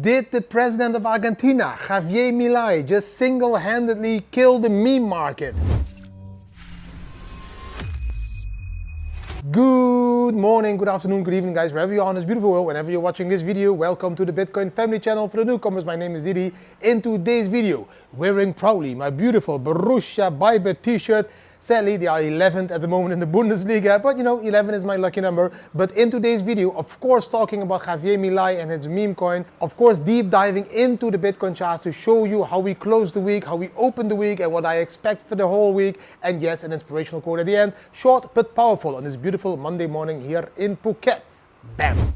Did the president of Argentina, Javier Milei, just single-handedly kill the meme market? Good morning, good afternoon, good evening guys, wherever you are on this beautiful world, whenever you're watching this video, welcome to the Bitcoin Family channel. For the newcomers, my name is Didi. In today's video, wearing proudly my beautiful Borussia Bybit t-shirt. Sadly, they are 11th at the moment in the Bundesliga, but you know, 11 is my lucky number. But in today's video, of course, talking about Javier Milei and his meme coin, of course, deep diving into the Bitcoin charts to show you how we close the week, how we open the week, and what I expect for the whole week. And yes, an inspirational quote at the end, short but powerful on this beautiful Monday morning here in Phuket. Bam!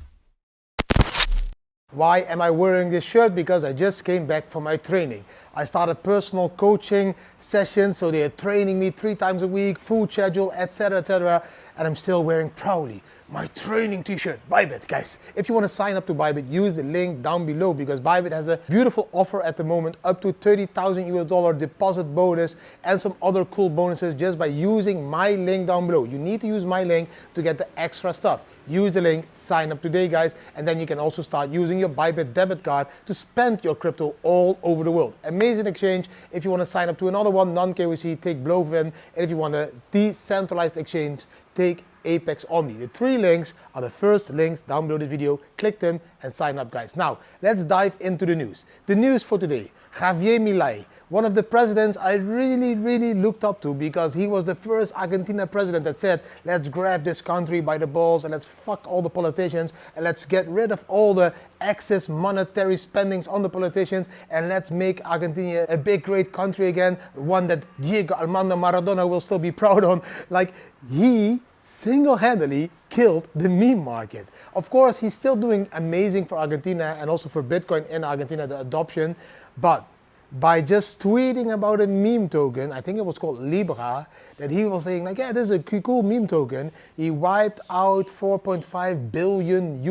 Why am I wearing this shirt? Because I just came back from my training. I started personal coaching sessions, so they are training me 3 times a week, food schedule, etc. And I'm still wearing proudly my training t-shirt, Bybit, guys. If you want to sign up to Bybit, use the link down below because Bybit has a beautiful offer at the moment, up to $30,000 deposit bonus and some other cool bonuses just by using my link down below. You need to use my link to get the extra stuff. Use the link, sign up today, guys, and then you can also start using your Bybit debit card to spend your crypto all over the world. Amazing exchange. If you want to sign up to another one, non-KYC, take Blovin, and if you want a decentralized exchange, take Apex Omni. The 3 links are the first links down below the video. Click them and sign up, guys. Now, let's dive into the news. The news for today, Javier Milei, one of the presidents I really looked up to because he was the first Argentina president that said, let's grab this country by the balls and let's fuck all the politicians and let's get rid of all the excess monetary spendings on the politicians and let's make Argentina a big, great country again, one that Diego Armando Maradona will still be proud on. Like, he single-handedly killed the meme market. Of course, he's still doing amazing for Argentina and also for Bitcoin in Argentina, the adoption, but by just tweeting about a meme token, I think it was called Libra, that he was saying like, yeah, this is a cool meme token. He wiped out $4.5 billion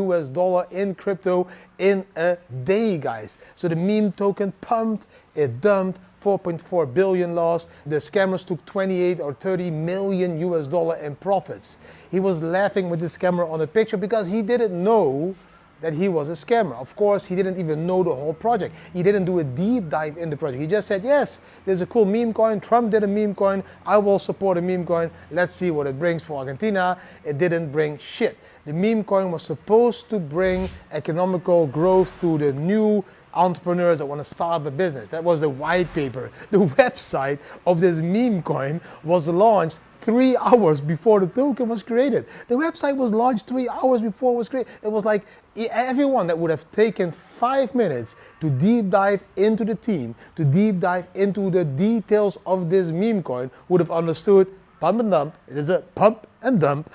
in crypto in a day, guys. So the meme token pumped, it dumped, 4.4 billion lost. The scammers took 28 or 30 million in profits. He was laughing with the scammer on the picture because he didn't know that he was a scammer. Of course, he didn't even know the whole project. He didn't do a deep dive in the project. He just said, yes, there's a cool meme coin. Trump did a meme coin. I will support a meme coin. Let's see what it brings for Argentina. It didn't bring shit. The meme coin was supposed to bring economical growth to the new entrepreneurs that want to start a business. That was the white paper. The website of this meme coin was launched 3 hours before the token was created. The website was launched 3 hours before it was created. It was like everyone that would have taken 5 minutes to deep dive into the team, to deep dive into the details of this meme coin would have understood pump and dump. It is a pump and dump.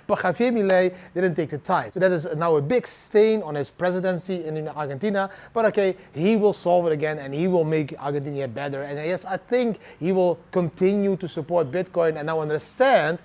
But Javier Milei didn't take the time. So that is now a big stain on his presidency in Argentina. But okay, he will solve it again and he will make Argentina better. And yes, I think he will continue to support Bitcoin and now understand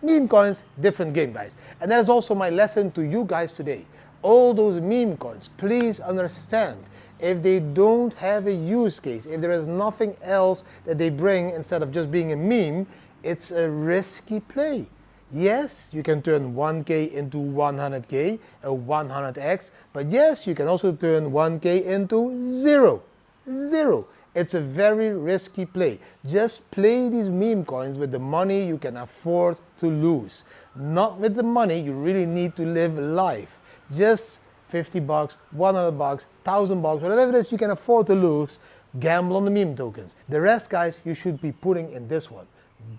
meme coins, different game, guys. And that is also my lesson to you guys today. All those meme coins, please understand, if they don't have a use case, if there is nothing else that they bring instead of just being a meme, it's a risky play. Yes, you can turn 1K into 100K, a 100x, but yes, you can also turn 1K into zero. It's a very risky play. Just play these meme coins with the money you can afford to lose. Not with the money you really need to live life. Just $50, $100, $1,000, whatever it is you can afford to lose, gamble on the meme tokens. The rest, guys, you should be putting in this one.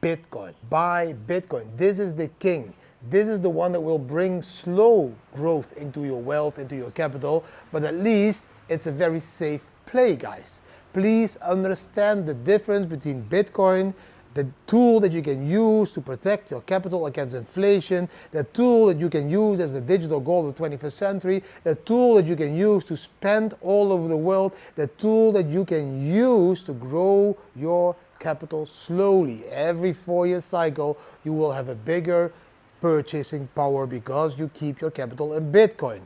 Bitcoin. Buy Bitcoin. This is the king. This is the one that will bring slow growth into your wealth, into your capital, but at least it's a very safe play, guys. Please understand the difference between Bitcoin, the tool that you can use to protect your capital against inflation, the tool that you can use as the digital gold of the 21st century, the tool that you can use to spend all over the world, the tool that you can use to grow your capital slowly. Every 4-year cycle, you will have a bigger purchasing power because you keep your capital in Bitcoin.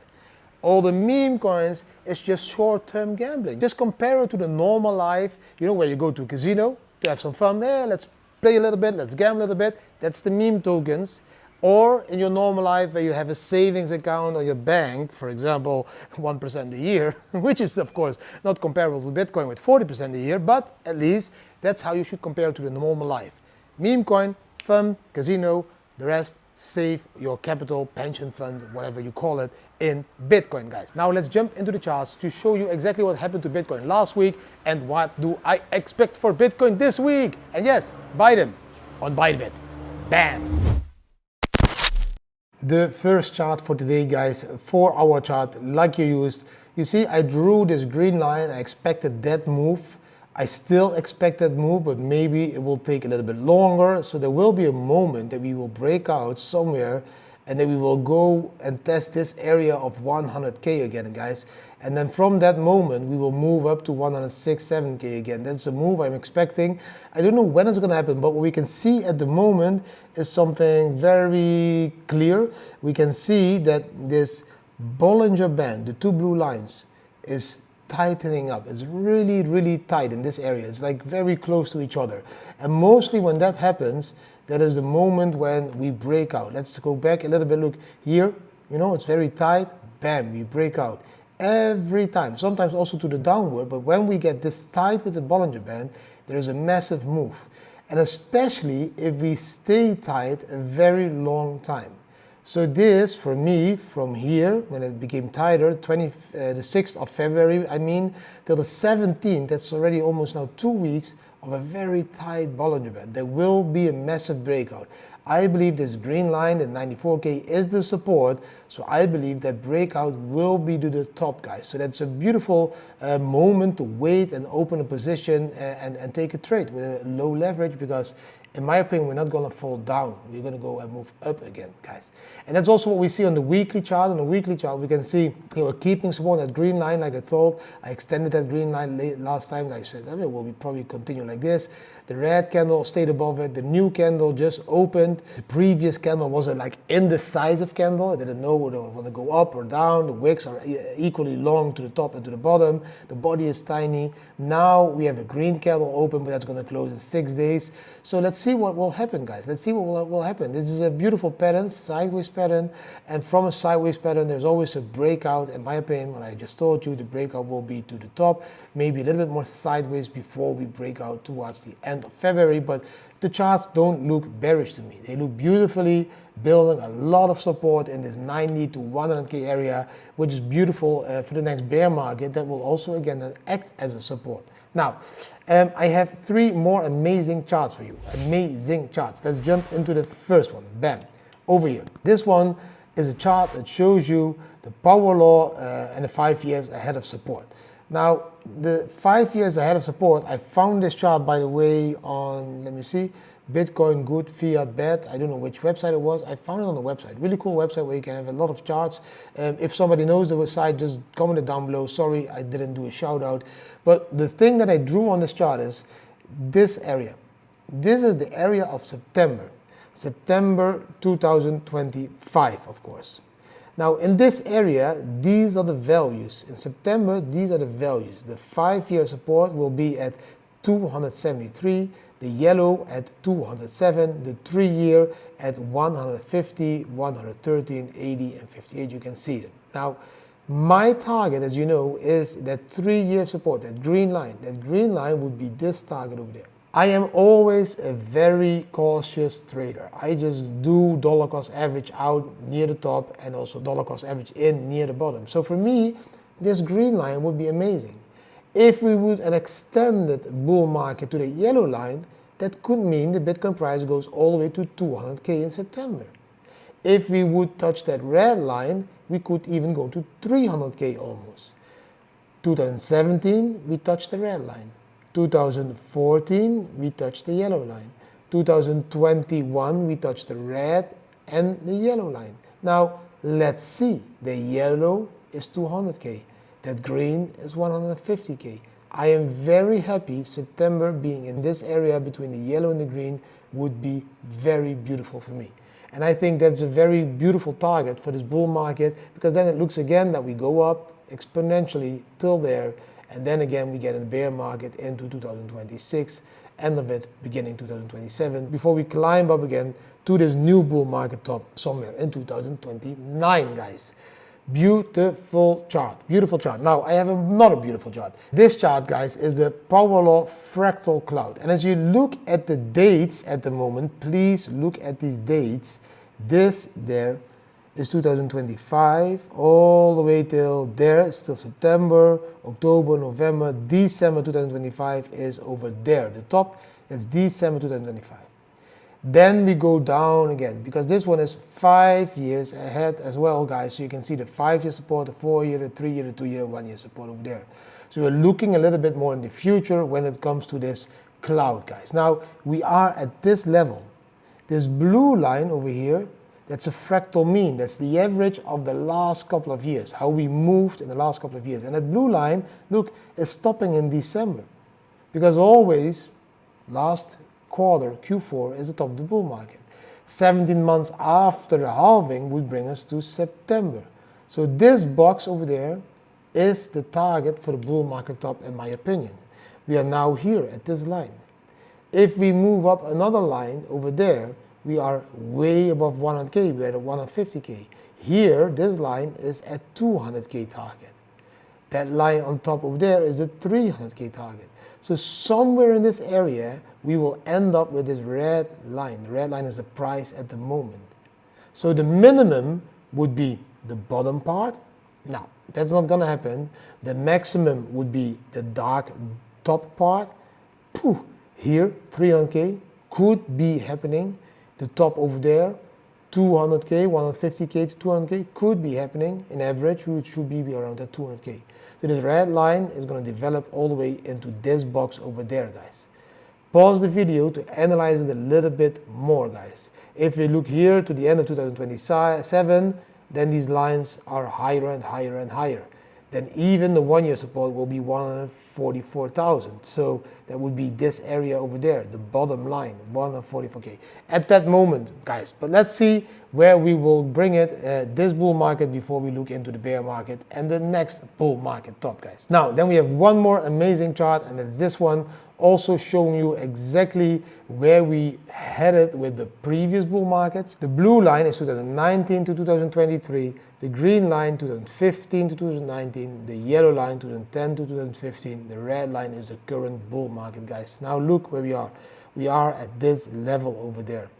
All the meme coins is just short-term gambling. Just compare it to the normal life, you know, where you go to a casino to have some fun. Let's play a little bit, let's gamble a little bit. That's the meme tokens. Or in your normal life where you have a savings account on your bank, for example, 1% a year, which is of course not comparable to Bitcoin with 40% a year, but at least that's how you should compare to the normal life. Meme coin, fun, casino, the rest, save your capital, pension fund, whatever you call it, in Bitcoin, guys. Now let's jump into the charts to show you exactly what happened to Bitcoin last week and what do I expect for Bitcoin this week. And yes, buy them on Bybit. Bam! The first chart for today, guys, 4-hour chart, like you used. You see, I drew this green line. I expected that move. I still expect that move, but maybe it will take a little bit longer. So there will be a moment that we will break out somewhere and then we will go and test this area of 100K again, guys. And then from that moment, we will move up to 106.7K again. That's a move I'm expecting. I don't know when it's gonna happen, but what we can see at the moment is something very clear. We can see that this Bollinger Band, the two blue lines, is tightening up. It's really, really tight in this area. It's like very close to each other. And mostly when that happens, that is the moment when we break out. Let's go back a little bit. Look here, you know, it's very tight. Bam, we break out. Every time, sometimes also to the downward, but when we get this tight with the Bollinger Band, there is a massive move. And especially if we stay tight a very long time. So this, for me, from here, when it became tighter, the 6th of February, I mean, till the 17th, that's already almost now 2 weeks of a very tight Bollinger Band. There will be a massive breakout. I believe this green line, the 94K, is the support. So I believe that breakout will be to the top, guys. So that's a beautiful moment to wait and open a position and take a trade with a low leverage, because in my opinion, we're not going to fall down. We're going to go and move up again, guys. And that's also what we see on the weekly chart. On the weekly chart, we can see we're keeping support that green line like I thought. I extended that green line last time. I said, I mean, we'll probably continue like this. The red candle stayed above it. The new candle just opened. The previous candle was a like indecisive candle. I didn't know whether it was going to go up or down. The wicks are equally long to the top and to the bottom. The body is tiny. Now we have a green candle open, but that's going to close in 6 days. So let's see what will happen, guys. Let's see what will happen. This is a beautiful pattern, sideways pattern. And from a sideways pattern, there's always a breakout. In my opinion, what I just told you, the breakout will be to the top. Maybe a little bit more sideways before we break out towards the end of February, but the charts don't look bearish to me. They look beautifully, building a lot of support in this 90 to 100K area, which is beautiful for the next bear market. That will also again act as a support. Now, I have 3 more amazing charts for you. Amazing charts. Let's jump into the first one. Bam, over here. This one is a chart that shows you the power law and the 5 years ahead of support. Now, the 5 years ahead of support, I found this chart, by the way, on, let me see, Bitcoin Good, Fiat Bad. I don't know which website it was. I found it on the website. Really cool website where you can have a lot of charts. If somebody knows the website, just comment it down below. Sorry, I didn't do a shout out. But the thing that I drew on this chart is this area. This is the area of September. September 2025, of course. Now, in this area, these are the values. In September, these are the values. The 5-year support will be at 273, the yellow at 207, the 3-year at 150, 113, 80, and 58. You can see them. Now, my target, as you know, is that 3-year support, that green line. That green line would be this target over there. I am always a very cautious trader. I just do dollar cost average out near the top and also dollar cost average in near the bottom. So for me, this green line would be amazing. If we would an extended bull market to the yellow line, that could mean the Bitcoin price goes all the way to 200K in September. If we would touch that red line, we could even go to 300K almost. 2017, we touched the red line. 2014, we touched the yellow line. 2021, we touched the red and the yellow line. Now, let's see. The yellow is 200K. That green is 150K. I am very happy September being in this area between the yellow and the green would be very beautiful for me. And I think that's a very beautiful target for this bull market, because then it looks again that we go up exponentially till there. And then again, we get a bear market into 2026, end of it, beginning 2027, before we climb up again to this new bull market top somewhere in 2029, guys. Beautiful chart, beautiful chart. Now I have another beautiful chart. This chart, guys, is the power law fractal cloud. And as you look at the dates at the moment, please look at these dates. This there is 2025 all the way till there, still September, October, November, December 2025 is over there. The top is December 2025. Then we go down again, because this one is 5 years ahead as well, guys. So you can see the 5-year support, the 4-year, the 3-year, the 2-year, 1-year support over there. So we're looking a little bit more in the future when it comes to this cloud, guys. Now we are at this level. This blue line over here, that's a fractal mean. That's the average of the last couple of years, how we moved in the last couple of years. And that blue line, look, is stopping in December. Because always, last quarter, Q4, is the top of the bull market. 17 months after the halving would bring us to September. So this box over there is the target for the bull market top, in my opinion. We are now here at this line. If we move up another line over there, we are way above 100K, we're at 150K. Here, this line is at 200K target. That line on top over there is the 300K target. So somewhere in this area, we will end up with this red line. The red line is the price at the moment. So the minimum would be the bottom part. Now, that's not gonna happen. The maximum would be the dark top part. Here, 300K could be happening. The top over there, 200K, 150K to 200K could be happening. In average, which should be around that 200K. So this red line is going to develop all the way into this box over there, guys. Pause the video to analyze it a little bit more, guys. If we look here to the end of 2027, then these lines are higher and higher and higher. Then even the 1-year support will be 144,000. So that would be this area over there, the bottom line, 144K. At that moment, guys. But let's see where we will bring it, this bull market, before we look into the bear market and the next bull market top, guys. Now, then we have one more amazing chart, and it's this one, also showing you exactly where we headed with the previous bull markets. The blue line is 2019 to 2023, the green line 2015 to 2019, the yellow line 2010 to 2015, the red line is the current bull market, guys. Now look where we are. We are at this level over there.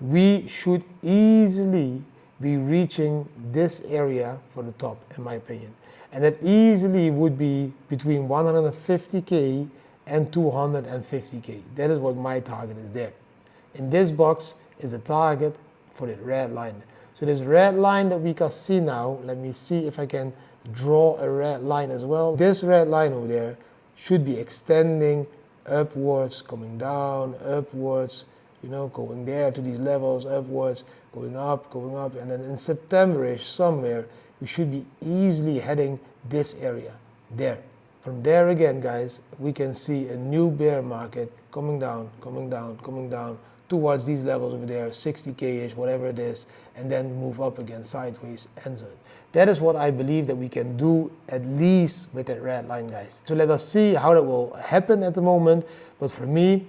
We should easily be reaching this area for the top, in my opinion. And that easily would be between 150K and 250K. That is what my target is there. In this box is the target for the red line. So this red line that we can see now, let me see if I can draw a red line as well. This red line over there should be extending upwards, coming down, upwards, you know, going there to these levels, upwards, going up, and then in September-ish somewhere, we should be easily heading this area, there. From there again, guys, we can see a new bear market coming down, towards these levels over there, 60K-ish, whatever it is, and then move up again, sideways, and so. That is what I believe that we can do, at least with that red line, guys. So let us see how that will happen at the moment, but for me,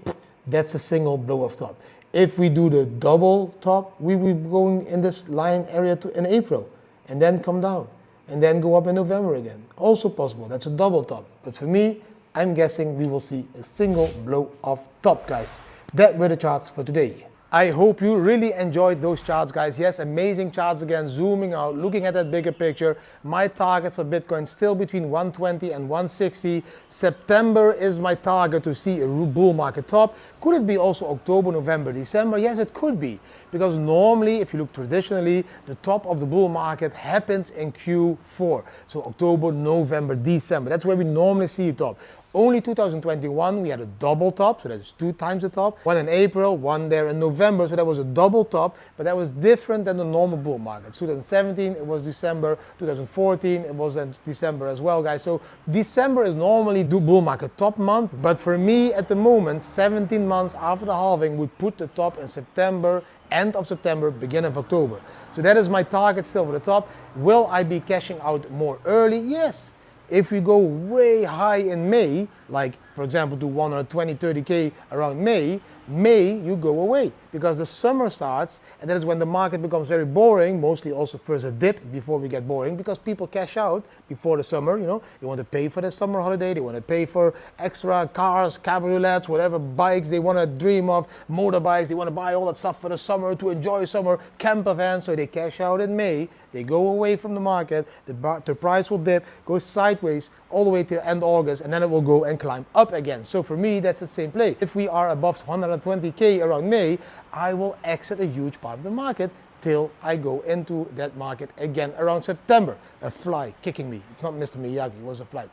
that's a single blow of top. If we do the double top, we will be going in this line area in April, and then come down, and then go up in November again. Also possible, that's a double top. But for me, I'm guessing we will see a single blow of top, guys. That were the charts for today. I hope you really enjoyed those charts, guys. Yes, amazing charts again, zooming out, looking at that bigger picture. My target for Bitcoin still between 120 and 160. September is my target to see a bull market top. Could it be also October, November, December? Yes, it could be. Because normally, if you look traditionally, the top of the bull market happens in Q4. So October, November, December. That's where we normally see a top. Only 2021 we had a double top, so that is 2 times the top. One in April, one there in November, so that was a double top, but that was different than the normal bull market. 2017 it was December, 2014 it was in December as well, guys. So December is normally the bull market top month, but for me at the moment, 17 months after the halving would put the top in September, end of September, beginning of October. So that is my target still for the top. Will I be cashing out more early? Yes. If we go way high in May, like, for example, do 120, 30K around May, you go away because the summer starts, and that is when the market becomes very boring, mostly also first a dip before we get boring, because people cash out before the summer, you know, they want to pay for their summer holiday, they want to pay for extra cars, cabriolets, whatever bikes they want to dream of, motorbikes, they want to buy all that stuff for the summer to enjoy summer, camper vans, so they cash out in May, they go away from the market, the price will dip, go sideways all the way till end August, and then it will go and climb up again. So for me, that's the same play. If we are above 120K around May, I will exit a huge part of the market till I go into that market again around September. A fly kicking me. It's not Mr. Miyagi, it was a fly.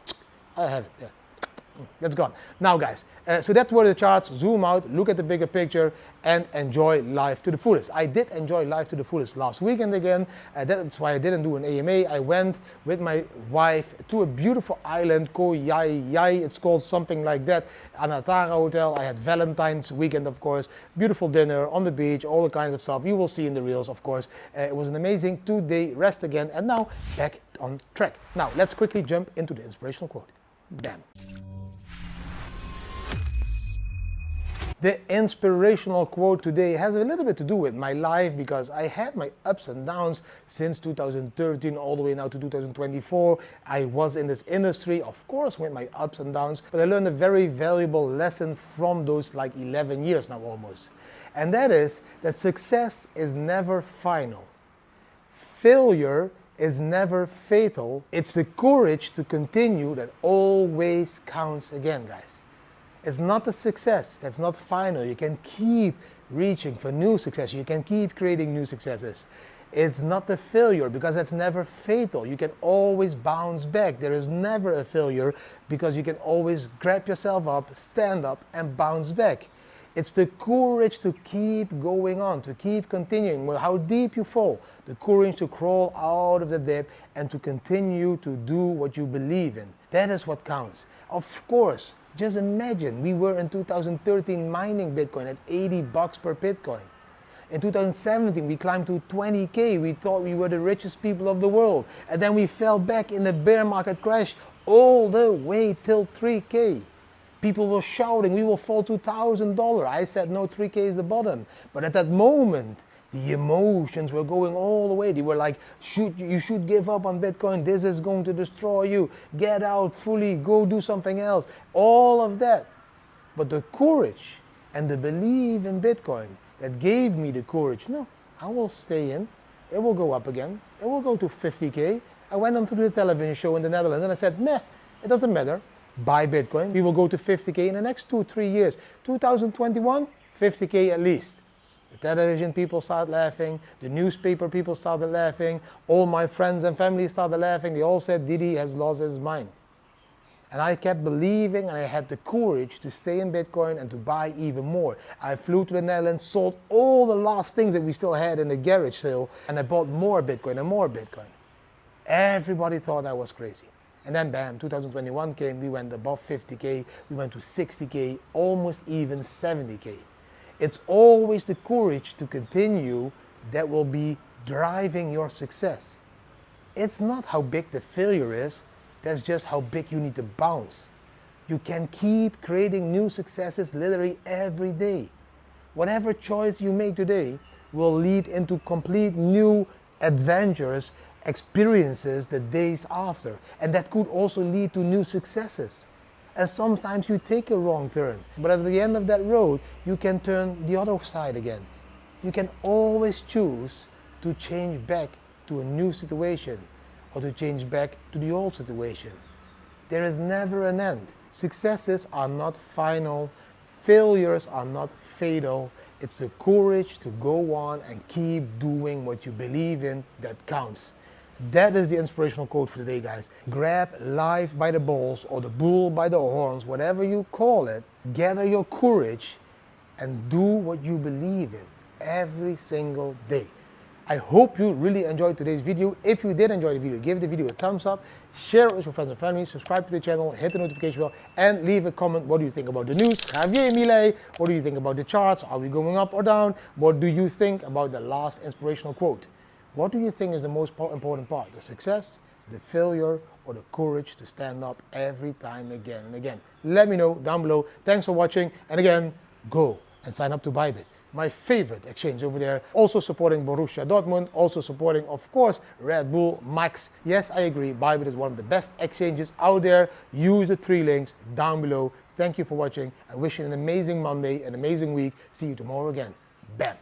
I have it, yeah. That's gone. Now guys, so that were the charts. Zoom out, look at the bigger picture, and enjoy life to the fullest. I did enjoy life to the fullest last weekend again. That's why I didn't do an AMA. I went with my wife to a beautiful island, Ko Yai Yai. It's called something like that. Anatara Hotel. I had Valentine's weekend, of course. Beautiful dinner on the beach, all the kinds of stuff. You will see in the reels, of course. It was an amazing 2-day rest again, and now back on track. Now let's quickly jump into the inspirational quote. Bam. The inspirational quote today has a little bit to do with my life, because I had my ups and downs since 2013 all the way now to 2024. I was in this industry, of course, with my ups and downs, but I learned a very valuable lesson from those like 11 years now almost. And that is that success is never final. Failure is never fatal. It's the courage to continue that always counts again, guys. It's not the success that's not final. You can keep reaching for new success. You can keep creating new successes. It's not the failure, because that's never fatal. You can always bounce back. There is never a failure, because you can always grab yourself up, stand up, and bounce back. It's the courage to keep going on, to keep continuing, no matter how deep you fall. The courage to crawl out of the depth and to continue to do what you believe in. That is what counts. Of course, just imagine, we were in 2013 mining Bitcoin at $80 per Bitcoin. In 2017, we climbed to 20K. We thought we were the richest people of the world. And then we fell back in the bear market crash all the way till 3K. People were shouting, we will fall to $1,000. I said, no, 3K is the bottom. But at that moment, the emotions were going all the way. They were like, you should give up on Bitcoin. This is going to destroy you. Get out fully. Go do something else. All of that. But the courage and the belief in Bitcoin that gave me the courage, no, I will stay in. It will go up again. It will go to 50K. I went onto the television show in the Netherlands and I said, meh, it doesn't matter. Buy Bitcoin. We will go to 50K in the next 2-3 years. 2021, 50K at least. The television people started laughing, the newspaper people started laughing, all my friends and family started laughing. They all said Didi has lost his mind. And I kept believing, and I had the courage to stay in Bitcoin and to buy even more. I flew to the Netherlands, sold all the last things that we still had in the garage sale, and I bought more Bitcoin and more Bitcoin. Everybody thought I was crazy. And then bam, 2021 came, we went above 50K, we went to 60K, almost even 70K. It's always the courage to continue that will be driving your success. It's not how big the failure is, that's just how big you need to bounce. You can keep creating new successes literally every day. Whatever choice you make today will lead into complete new adventures, experiences the days after. And that could also lead to new successes. And sometimes you take a wrong turn, but at the end of that road, you can turn the other side again. You can always choose to change back to a new situation or to change back to the old situation. There is never an end. Successes are not final. Failures are not fatal. It's the courage to go on and keep doing what you believe in that counts. That is the inspirational quote for today, guys. Grab life by the balls or the bull by the horns, whatever you call it. Gather your courage and do what you believe in every single day. I hope you really enjoyed today's video. If you did enjoy the video, give the video a thumbs up, share it with your friends and family, subscribe to the channel, hit the notification bell, and leave a comment. What do you think about the news? Javier, Milei. What do you think about the charts? Are we going up or down? What do you think about the last inspirational quote? What do you think is the most important part? The success, the failure or the courage to stand up every time again and again? Let me know down below. Thanks for watching. And again, go and sign up to Bybit, my favorite exchange over there. Also supporting Borussia Dortmund, also supporting, of course, Red Bull, Max. Yes, I agree, Bybit is one of the best exchanges out there. Use the 3 links down below. Thank you for watching. I wish you an amazing Monday, an amazing week. See you tomorrow again. Bam.